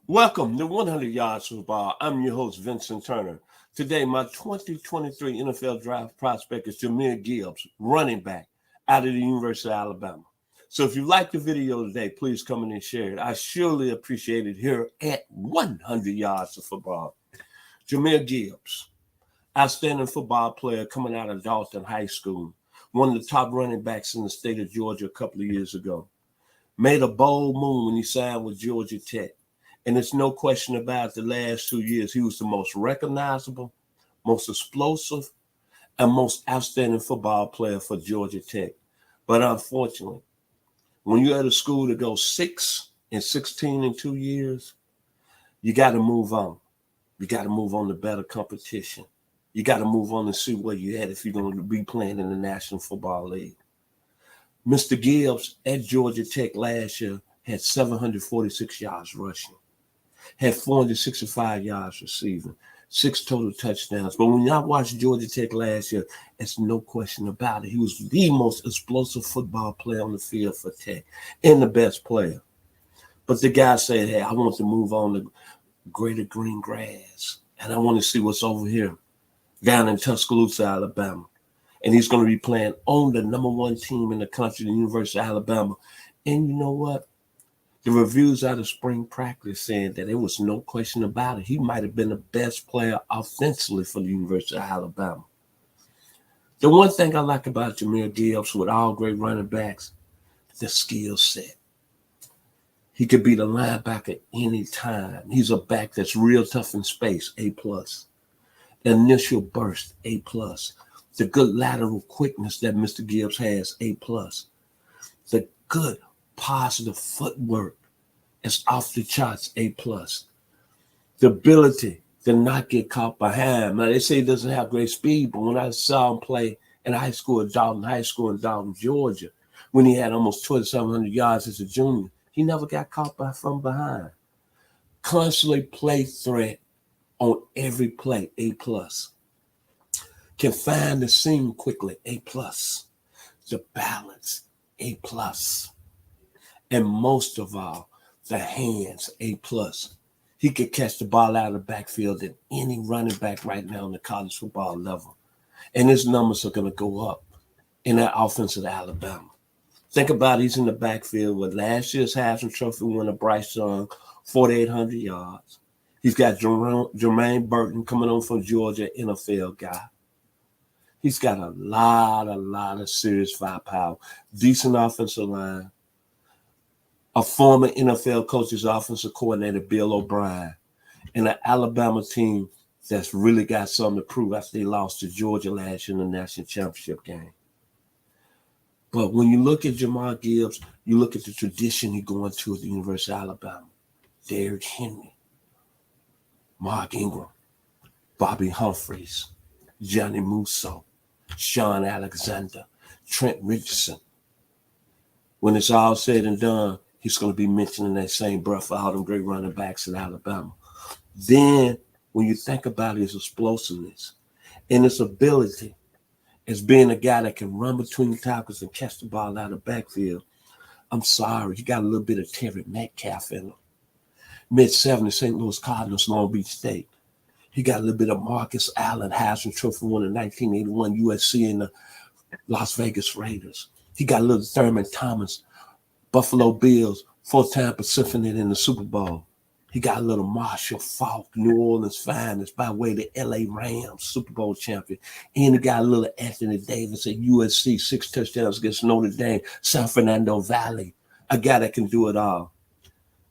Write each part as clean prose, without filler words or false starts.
Welcome to 100 Yards Football. I'm your host, Vincent Turner. Today, my 2023 NFL Draft prospect is Jahmyr Gibbs, running back out of the University of Alabama. So if you like the video today, please come in and share it. I surely appreciate it here at 100 Yards of Football. Jahmyr Gibbs, outstanding football player coming out of Dalton High School, one of the top running backs in the state of Georgia a couple of years ago. Made a bold move when he signed with Georgia Tech. And there's no question about the last 2 years, he was the most recognizable, most explosive, and most outstanding football player for Georgia Tech. But unfortunately, when you're at a school that goes 6-16 in 2 years, you got to move on. You got to move on to better competition. You got to move on and see where you're at if you're going to be playing in the National Football League. Mr. Gibbs at Georgia Tech last year had 746 yards rushing. Had 465 yards receiving, 6 total touchdowns. But when y'all watched Georgia Tech last year, it's no question about it. He was the most explosive football player on the field for Tech and the best player. But the guy said, hey, I want to move on to greater green grass, and I want to see what's over here down in Tuscaloosa, Alabama. And he's going to be playing on the number 1 team in the country, the University of Alabama. And you know what? The reviews out of spring practice saying that there was no question about it. He might have been the best player offensively for the University of Alabama. The one thing I like about Jahmyr Gibbs, with all great running backs, the skill set. He could be the linebacker any time. He's a back that's real tough in space, A+. Initial burst, A+. The good lateral quickness that Mr. Gibbs has, A+. The good positive footwork is off the charts, A+. The ability to not get caught behind. Now, they say he doesn't have great speed, but when I saw him play in high school at Dalton High School in Dalton, Georgia, when he had almost 2,700 yards as a junior, he never got caught from behind. Constantly play threat on every play, A+. Can find the seam quickly, A+. The balance, A+. And most of all, the hands, A+. He could catch the ball out of the backfield than any running back right now on the college football level. And his numbers are going to go up in that offense at Alabama. Think about it, he's in the backfield with last year's Heisman Trophy winner Bryce Young, 4,800 yards. He's got Jermaine Burton coming on from Georgia, NFL guy. He's got a lot of serious firepower, decent offensive line. A former NFL coach's offensive coordinator, Bill O'Brien, and an Alabama team that's really got something to prove after they lost to Georgia last year in the national championship game. But when you look at Jahmyr Gibbs, you look at the tradition he's going to at the University of Alabama. Derrick Henry, Mark Ingram, Bobby Humphreys, Johnny Musso, Sean Alexander, Trent Richardson. When it's all said and done, he's going to be mentioned in that same breath for all them great running backs in Alabama. Then, when you think about his explosiveness and his ability as being a guy that can run between tackles and catch the ball out of the backfield, I'm sorry, he got a little bit of Terry Metcalf in him. Mid-70s, St. Louis Cardinals, Long Beach State. He got a little bit of Marcus Allen, Heisman Trophy winner in 1981, USC and the Las Vegas Raiders. He got a little Thurman Thomas, Buffalo Bills, 4-time Pacific in the Super Bowl. He got a little Marshall Faulk, New Orleans Finest, by way of the LA Rams, Super Bowl champion. And he got a little Anthony Davis at USC, 6 touchdowns against Notre Dame, San Fernando Valley. A guy that can do it all.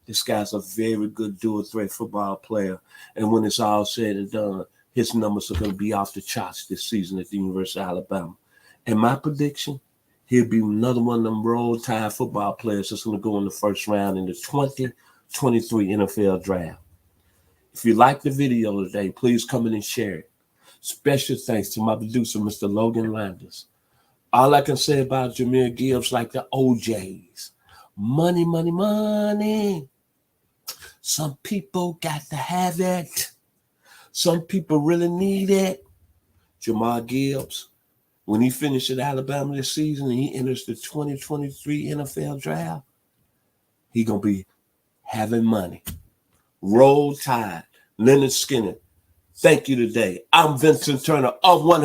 This guy's a very good dual-threat football player. And when it's all said and done, his numbers are going to be off the charts this season at the University of Alabama. And my prediction, he'll be another one of them Roll Tide football players that's going to go in the first round in the 2023 NFL Draft. If you like the video today, please come in and share it. Special thanks to my producer, Mr. Logan Landers. All I can say about Jahmyr Gibbs, like the OJs, money, money, money. Some people got to have it. Some people really need it. Jahmyr Gibbs, when he finishes at Alabama this season and he enters the 2023 NFL Draft, he's going to be having money. Roll Tide, Leonard Skinner. Thank you today. I'm Vincent Turner of 100.